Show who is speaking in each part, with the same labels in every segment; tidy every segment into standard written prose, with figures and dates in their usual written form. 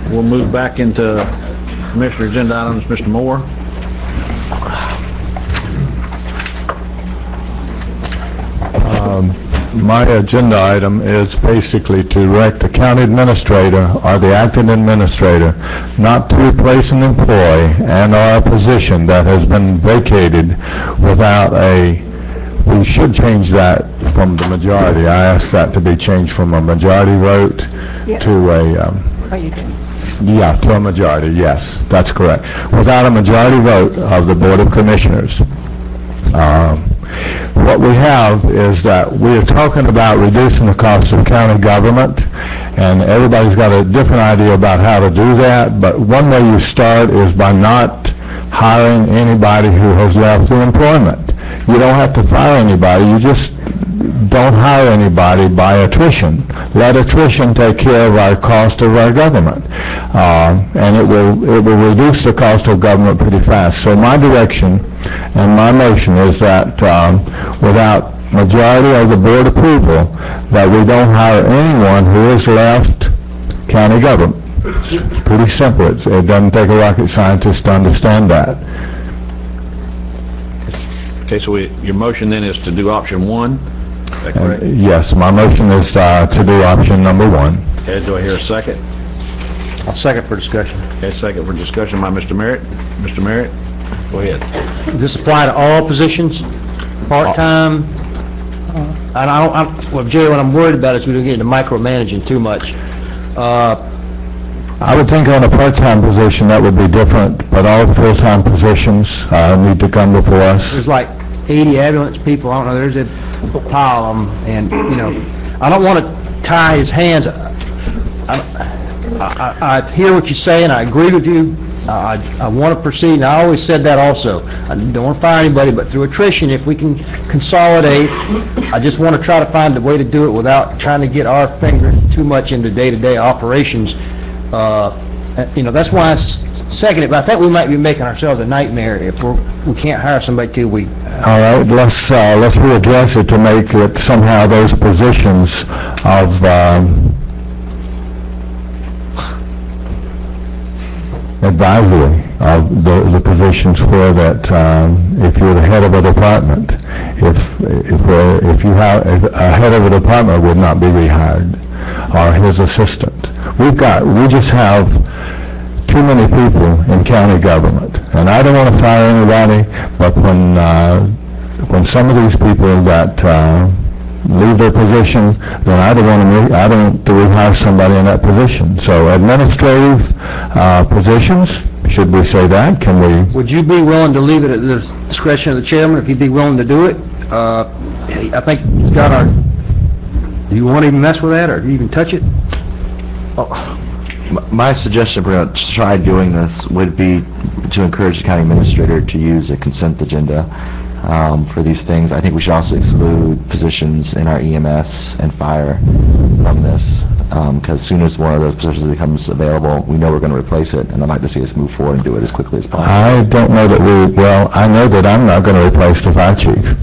Speaker 1: We'll move back into Commissioner agenda items. Mr. Moore.
Speaker 2: My agenda item is basically to direct the county administrator or the acting administrator not to replace an employee and or a position that has been vacated without we should change that from the majority. I asked that to be changed from a majority vote to to a majority, yes, that's correct. Without a majority vote of the Board of Commissioners. What we have is that we are talking about reducing the cost of county government, and everybody's got a different idea about how to do that, but one way you start is by not hiring anybody who has left the employment. You don't have to fire anybody, you just don't hire anybody by attrition. Let attrition take care of our cost of our government, and it will reduce the cost of government pretty fast. So my direction and my motion is that without majority of the board approval, that we don't hire anyone who has left county government. It's pretty simple. It doesn't take a rocket scientist to understand that.
Speaker 1: Okay, so your motion then is to do option 1? Is that correct?
Speaker 2: Yes, my motion is to do option number 1.
Speaker 1: Okay, do I hear a second?
Speaker 3: I'll second for discussion.
Speaker 1: Okay, second for discussion by Mr. Merritt. Mr. Merritt, go ahead.
Speaker 3: Does this apply to all positions? Part-time? Well, Jerry, what I'm worried about is we don't get into micromanaging too much.
Speaker 2: I would think on a part-time position that would be different, but all full-time positions need to come before us.
Speaker 3: There's like 80 ambulance people, I don't know, there's a pile of them, and, I don't want to tie his hands. I hear what you say, and I agree with you. I want to proceed, and I always said that also. I don't want to fire anybody, but through attrition, if we can consolidate, I just want to try to find a way to do it without trying to get our finger too much into day-to-day operations. That's why I second it, but I think we might be making ourselves a nightmare if we can't hire somebody till we...
Speaker 2: All right, let's readdress it to make it somehow those positions of advisory of the positions for that. If you're the head of a department, if a head of a department would not be rehired, or his assistant. We just have too many people in county government, and I don't want to fire anybody, but when some of these people that leave their position, then I don't want to rehire somebody in that position. So administrative positions, should we say that? Can we?
Speaker 3: Would you be willing to leave it at the discretion of the chairman if he'd be willing to do it? I think you've got our... Do you want to even mess with that, or do you even touch it?
Speaker 4: My suggestion if we're going to try doing this would be to encourage the county administrator to use a consent agenda for these things. I think we should also exclude positions in our EMS and fire from this, because as soon as one of those positions becomes available, we know we're going to replace it, and I'd like to see us move forward and do it as quickly as possible.
Speaker 2: I don't know that I know that I'm not going to replace the fire chief.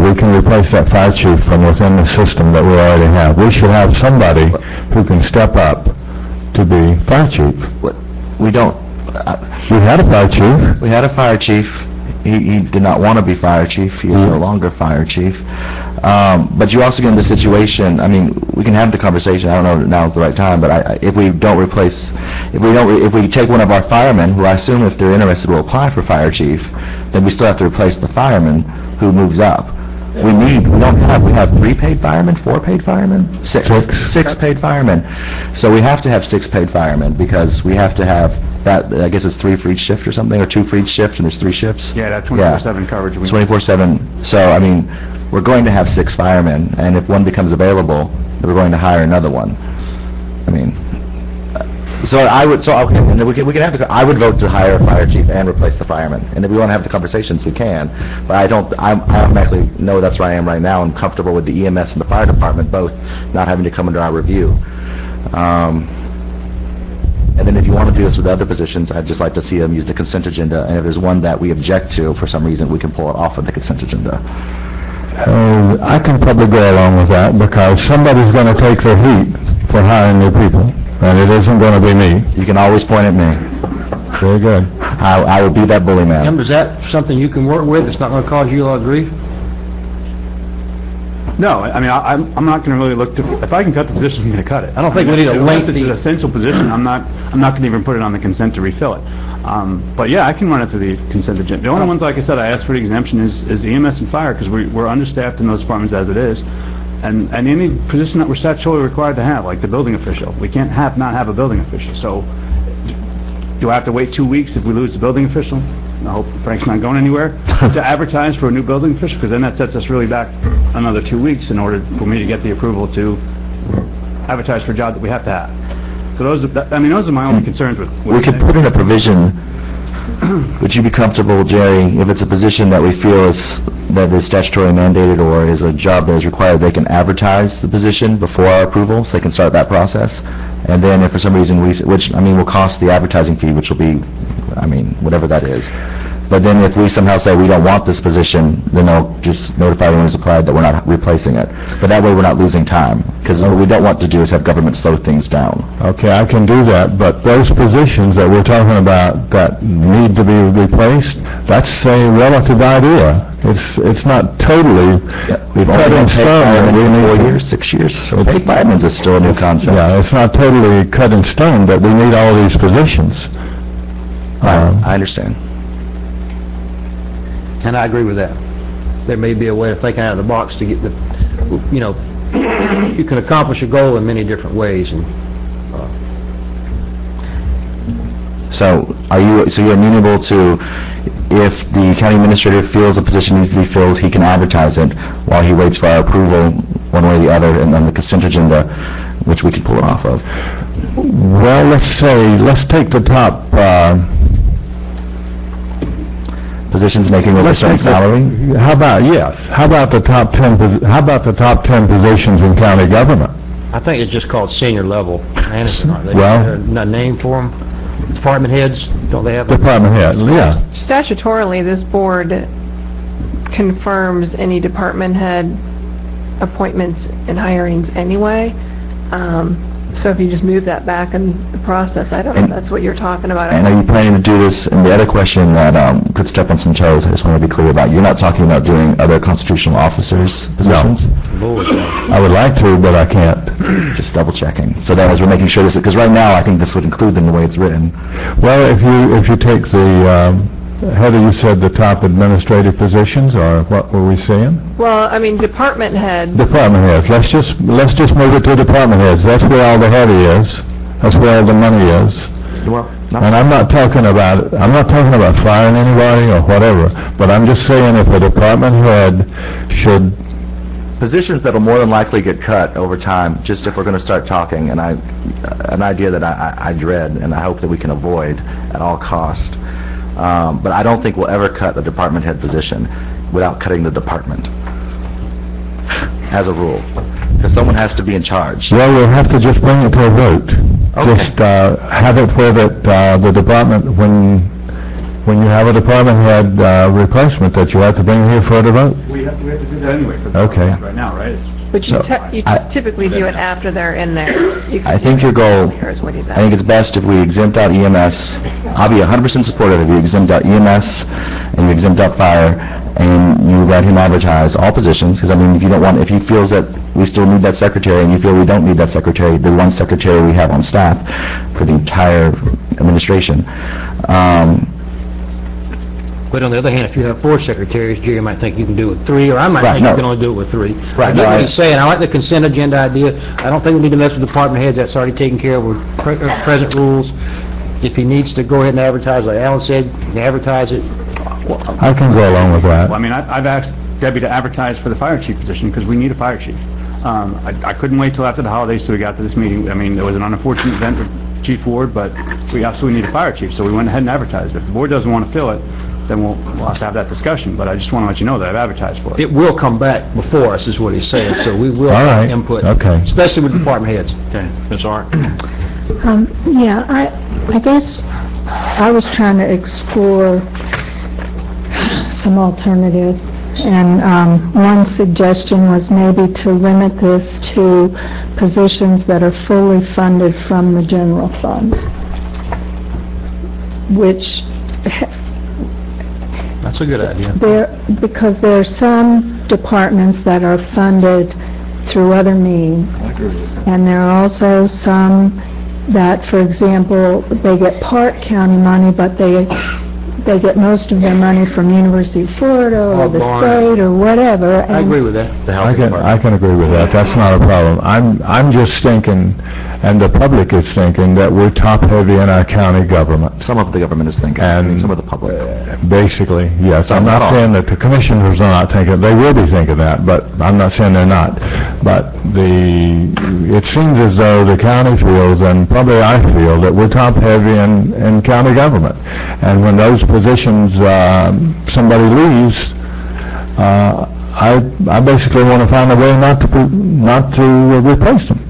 Speaker 2: We can replace that fire chief from within the system that we already have. We should have somebody who can step up to be fire chief.
Speaker 4: We don't.
Speaker 2: We had a fire chief.
Speaker 4: We had a fire chief. He did not want to be fire chief. He is no longer fire chief. But you also get into the situation. I mean, we can have the conversation. I don't know if now is the right time. But if we don't replace, if we take one of our firemen, who I assume if they're interested will apply for fire chief, then we still have to replace the fireman who moves up. We have 3 paid firemen, 4 paid firemen, 6 paid firemen. So we have to have 6 paid firemen because we have to have that. I guess it's 3 for each shift or something, or 2 for each shift, and there's 3 shifts.
Speaker 5: Yeah, that 24/7 coverage.
Speaker 4: 24/7. So I mean, we're going to have 6 firemen, and if one becomes available, then we're going to hire another one. I mean. I would vote to hire a fire chief and replace the fireman. And if we want to have the conversations, we can. But I automatically know that's where I am right now and comfortable with the EMS and the fire department both not having to come under our review. And then if you want to do this with other positions, I'd just like to see them use the consent agenda. And if there's one that we object to for some reason, we can pull it off of the consent agenda.
Speaker 2: I can probably go along with that because somebody's going to take their heat for hiring new people. and it isn't going to be me.
Speaker 4: You can always point at me.
Speaker 2: Very good.
Speaker 4: I will be that bully man.
Speaker 3: Tim, is that something you can work with? It's not going to cause you a lot of grief?
Speaker 5: No, I mean, I'm not going to really look to, if I can cut the position, I'm going to cut it.
Speaker 3: I don't think we need a
Speaker 5: Unless it's
Speaker 3: lengthy...
Speaker 5: an essential position, I'm not going to even put it on the consent to refill it. But yeah, I can run it through the consent agenda. The only ones, like I said, I asked for the exemption is EMS and fire, because we're understaffed in those departments as it is. And any position that we're statutorily required to have, like the building official, we can't not have a building official. So do I have to wait 2 weeks if we lose the building official? I hope Frank's not going anywhere to advertise for a new building official, because then that sets us really back another 2 weeks in order for me to get the approval to advertise for a job that we have to have. So those are my only concerns with
Speaker 4: We could put in a provision. Would you be comfortable, Jerry, if it's a position that we feel is statutorily mandated or is a job that is required, they can advertise the position before our approval, so they can start that process? And then if for some reason which, I mean, will cost the advertising fee, which will be, I mean, whatever that is. But then if we somehow say we don't want this position, then they'll just notify anyone who's applied that we're not replacing it. But that way we're not losing time, because what we don't want to do is have government slow things down.
Speaker 2: Okay, I can do that, but those positions that we're talking about that need to be replaced, that's a relative idea. It's not totally
Speaker 4: We've only
Speaker 2: cut
Speaker 4: been
Speaker 2: in
Speaker 4: paid
Speaker 2: stone.
Speaker 4: firemen
Speaker 2: We
Speaker 4: for
Speaker 2: need
Speaker 4: 4
Speaker 2: to-
Speaker 4: years, 6 years, so paid firemen is still a new concept.
Speaker 2: Yeah, it's not totally cut in stone that we need all these positions.
Speaker 4: I understand.
Speaker 3: And I agree with that. There may be a way of thinking out of the box to get the, you know, you can accomplish a goal in many different ways. And
Speaker 4: So you're amenable to, if the county administrator feels a position needs to be filled, he can advertise it while he waits for our approval one way or the other, and then the consent agenda, which we can pull it off of.
Speaker 2: Well, let's take the top,
Speaker 4: Positions making over a certain salary?
Speaker 2: how about the top 10 positions in county government?
Speaker 3: I think it's just called senior level management, aren't they?
Speaker 2: Well-
Speaker 3: There's a name for them. Department heads, don't they have?
Speaker 2: Department heads, yeah.
Speaker 6: Statutorily, this board confirms any department head appointments and hirings anyway. So if you just move that back in the process, I don't know if that's what you're talking about.
Speaker 4: And are you planning to do this? And the other question that could step on some toes, I just want to be clear about, you're not talking about doing other constitutional officers' positions?
Speaker 3: Lord,
Speaker 2: I would like to, but I can't.
Speaker 4: Just double checking. So that as we're making sure this, because right now I think this would include them the way it's written.
Speaker 2: Well, if you take the, Heather, you said the top administrative positions, or what were we saying?
Speaker 6: Well, I mean, department head,
Speaker 2: Department heads. Let's just move it to department heads. That's where all the heavy is. That's where all the money is.
Speaker 4: Well,
Speaker 2: And I'm not talking about firing anybody or whatever, but I'm just saying if a department head should,
Speaker 4: positions that'll more than likely get cut over time, just if we're going to start talking, and an idea that I dread and I hope that we can avoid at all cost. But I don't think we'll ever cut a department head position without cutting the department, as a rule, because someone has to be in charge.
Speaker 2: well, we'll have to just bring it to a vote.
Speaker 4: Okay.
Speaker 2: Just have it where that the department, when you have a department head replacement, that you have to bring here for a vote.
Speaker 5: We have to do that anyway for the
Speaker 2: Okay.
Speaker 5: right now, right?
Speaker 6: but you
Speaker 4: I-
Speaker 6: typically do it after they're in there. You
Speaker 4: I
Speaker 6: can
Speaker 4: think
Speaker 6: do
Speaker 4: your
Speaker 6: it
Speaker 4: goal,
Speaker 6: earlier is what he's
Speaker 4: I think it's best if we exempt out EMS. I'll be 100% supportive if you exempt out EMS and you exempt out fire and you let him advertise all positions, because I mean, if he feels that we still need that secretary and you feel we don't need that secretary, the one secretary we have on staff for the entire administration.
Speaker 3: But on the other hand, if you have 4 secretaries, Jerry might think you can do it with 3, or I might
Speaker 4: Right,
Speaker 3: think
Speaker 4: no.
Speaker 3: you can only do it with 3.
Speaker 4: Right,
Speaker 3: I
Speaker 4: no,
Speaker 3: get what
Speaker 4: I-
Speaker 3: he's saying. I like the consent agenda idea. I don't think we need to mess with department heads. That's already taken care of with present rules. If he needs to go ahead and advertise, like Alan said, you can advertise it.
Speaker 2: I can go along with that.
Speaker 5: Well, I mean, I've asked Debbie to advertise for the fire chief position because we need a fire chief. I couldn't wait till after the holidays till we got to this meeting. I mean, there was an unfortunate event with Chief Ward, but we absolutely need a fire chief, so we went ahead and advertised. If the board doesn't want to fill it, then we'll have to have that discussion, but I just want to let you know that I've advertised for it.
Speaker 3: It will come back before us, is what he's saying, so we will
Speaker 2: All
Speaker 3: have
Speaker 2: right.
Speaker 3: input.
Speaker 2: Okay.
Speaker 3: Especially with department heads.
Speaker 1: Okay, Ms. Art?
Speaker 7: Yeah, I guess I was trying to explore some alternatives, And one suggestion was maybe to limit this to positions that are fully funded from the general fund, which
Speaker 3: That's a good idea.
Speaker 7: because there are some departments that are funded through other means. And there are also some that, for example, they get part county money, but they get most of their money from University of Florida or the
Speaker 3: Barn.
Speaker 7: state or whatever.
Speaker 3: I agree with that.
Speaker 4: The
Speaker 2: I
Speaker 4: housing
Speaker 2: can
Speaker 4: department.
Speaker 2: agree with that. That's not a problem. I'm just thinking, and the public is thinking, that we're top-heavy in our county government.
Speaker 4: Some of the government is thinking, I mean, some of the public.
Speaker 2: Basically, yes. I'm
Speaker 4: Not
Speaker 2: not
Speaker 4: all.
Speaker 2: saying that the commissioners are not thinking, they will be thinking that, but I'm not saying they're not. But it seems as though the county feels, and probably I feel, that we're top-heavy in county government. And when those positions, somebody leaves, I basically want to find a way not to replace them.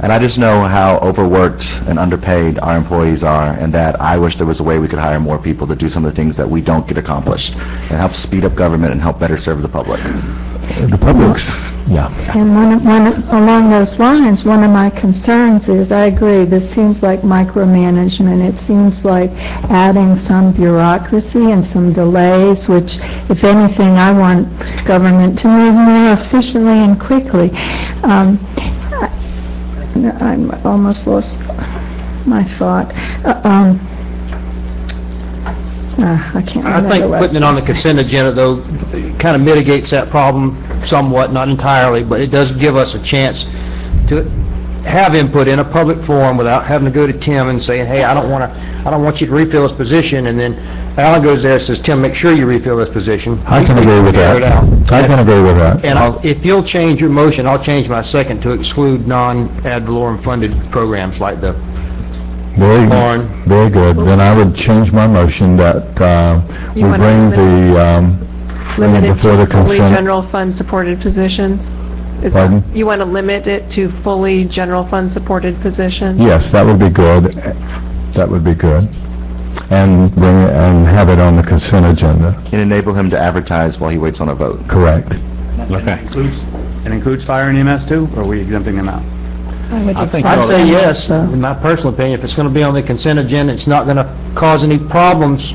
Speaker 4: And I just know how overworked and underpaid our employees are, and that I wish there was a way we could hire more people to do some of the things that we don't get accomplished, and help speed up government and help better serve the public.
Speaker 2: The public's, yeah.
Speaker 7: And along those lines, one of my concerns is, I agree, this seems like micromanagement. It seems like adding some bureaucracy and some delays, which, if anything, I want government to move more efficiently and quickly. I'm almost lost my thought. I can't
Speaker 3: I
Speaker 7: remember
Speaker 3: think
Speaker 7: what I was
Speaker 3: putting it on the
Speaker 7: gonna say.
Speaker 3: consent agenda, though, kind of mitigates that problem somewhat, not entirely, but it does give us a chance to have input in a public forum without having to go to Tim and saying, hey, I don't want you to refill this position, and then Alan goes there and says, Tim, make sure you refill this position.
Speaker 2: I can agree with
Speaker 3: Figure it
Speaker 2: that.
Speaker 3: out.
Speaker 2: I can agree with that.
Speaker 3: And if you'll change your motion, I'll change my second to exclude non-ad valorem funded programs like the
Speaker 2: Very,
Speaker 3: barn.
Speaker 2: very good. Then I would change my motion that we
Speaker 6: You wanna
Speaker 2: bring bring it
Speaker 6: Limited
Speaker 2: before the
Speaker 6: to fully
Speaker 2: consent.
Speaker 6: general fund supported positions? Is
Speaker 2: Pardon?
Speaker 6: that, you want to limit it to fully general fund supported positions?
Speaker 2: Yes, that would be good. That would be good. And bring it, and have it on the consent agenda.
Speaker 4: And enable him to advertise while he waits on a vote.
Speaker 2: Correct.
Speaker 1: Okay.
Speaker 5: It includes fire and EMS too, or are we exempting them out?
Speaker 7: I would
Speaker 1: I think
Speaker 7: accept
Speaker 3: I'd say
Speaker 7: that
Speaker 3: yes,
Speaker 7: also.
Speaker 3: in my personal opinion. If it's going to be on the consent agenda, it's not going to cause any problems.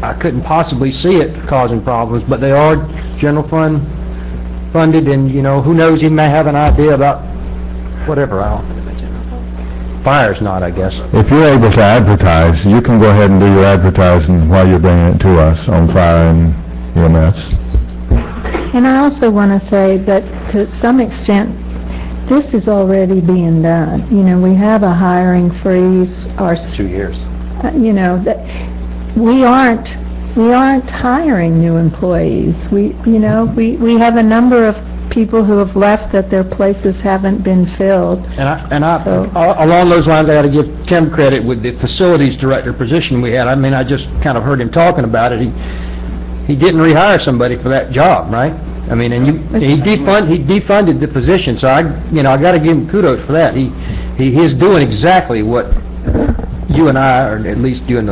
Speaker 3: I couldn't possibly see it causing problems, but they are general fund funded, and, who knows, he may have an idea about whatever. Fire's not, I guess.
Speaker 2: If you're able to advertise, you can go ahead and do your advertising while you're bringing it to us on fire and EMS.
Speaker 7: And I also want to say that to some extent, this is already being done. We have a hiring freeze,
Speaker 3: 2 years.
Speaker 7: that we aren't hiring new employees. We have a number of people who have left that their places haven't been filled.
Speaker 3: Along those lines, I got to give Tim credit with the facilities director position we had. I mean, I just kind of heard him talking about it. He didn't rehire somebody for that job, right? I mean, and he defunded the position, so I got to give him kudos for that. He is doing exactly what you and I, or at least you and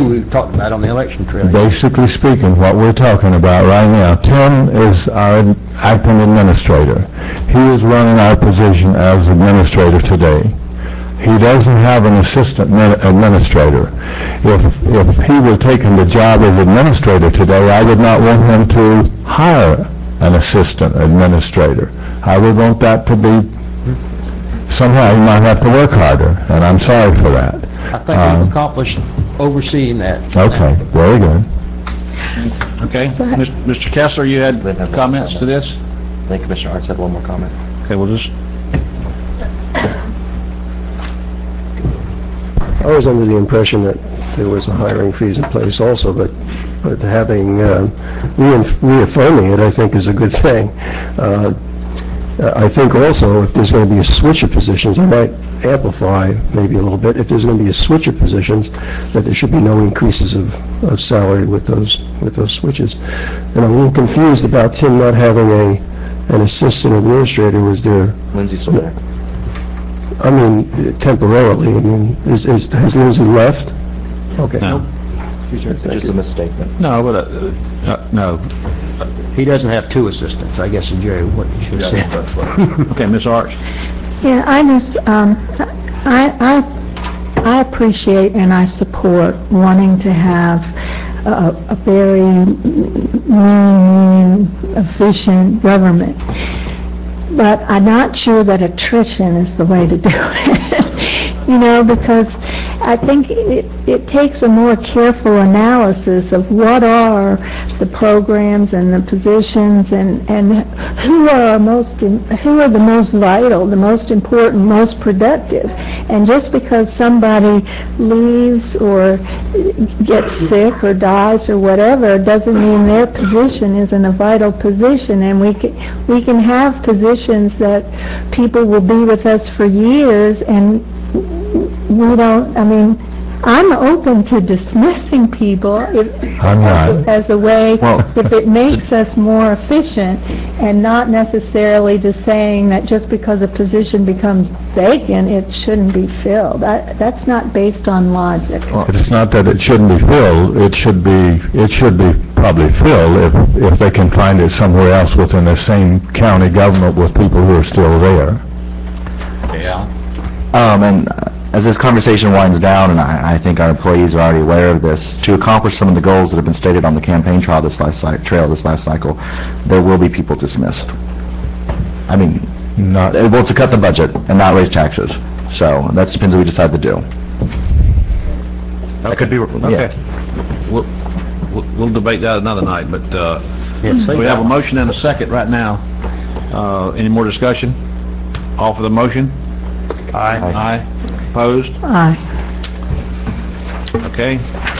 Speaker 3: we talked about on the election trail.
Speaker 2: Basically speaking, what we're talking about right now, Tim is our acting administrator. He is running our position as administrator today. He doesn't have an assistant administrator. If he were taking the job of administrator today, I would not want him to hire an assistant administrator. I would want that to be, somehow he might have to work harder, and I'm sorry for that.
Speaker 3: I think we've accomplished overseeing that.
Speaker 2: Okay, very good.
Speaker 1: Okay. Mr. Kessler, you had comments to this?
Speaker 4: I think Commissioner Arts had one more comment.
Speaker 1: Okay, we'll just,
Speaker 8: I was under the impression that there was a hiring freeze in place also, but having, reaffirming it, I think is a good thing. I think also if there's going to be a switch of positions, I might amplify maybe a little bit, if there's going to be a switch of positions, that there should be no increases of salary with those switches. And I'm a little confused about Tim not having an assistant administrator. Was there?
Speaker 4: Lindsay's still there.
Speaker 8: I mean, temporarily. I mean, has Lindsay left? Okay.
Speaker 1: no.
Speaker 4: Just a misstatement.
Speaker 1: No, but, no.
Speaker 3: He doesn't have two assistants, I guess, is Jerry, what you should have said.
Speaker 1: Okay, Ms. Arch.
Speaker 7: Yeah, I just, I appreciate and I support wanting to have a very lean, efficient government. But I'm not sure that attrition is the way to do it, you know, because I think it takes a more careful analysis of what are the programs and the positions and who are the most vital, the most important, most productive. And just because somebody leaves or gets sick or dies or whatever doesn't mean their position isn't a vital position. And we can have positions that people will be with us for years and we don't, I mean, I'm open to dismissing people as a way, if it makes us more efficient, and not necessarily just saying that just because a position becomes vacant, it shouldn't be filled. That's not based on logic.
Speaker 2: It's not that it shouldn't be filled, it should be probably filled if they can find it somewhere else within the same county government with people who are still there.
Speaker 1: Yeah.
Speaker 4: And as this conversation winds down, and I think our employees are already aware of this, to accomplish some of the goals that have been stated on the campaign trail this last cycle, there will be people dismissed. I mean, to cut the budget and not raise taxes. So that depends what we decide to do. That could be,
Speaker 1: Okay. We'll debate that another night, but we have a motion and a second right now. Any more discussion? All for the motion? Aye. Opposed?
Speaker 7: Aye.
Speaker 1: Okay.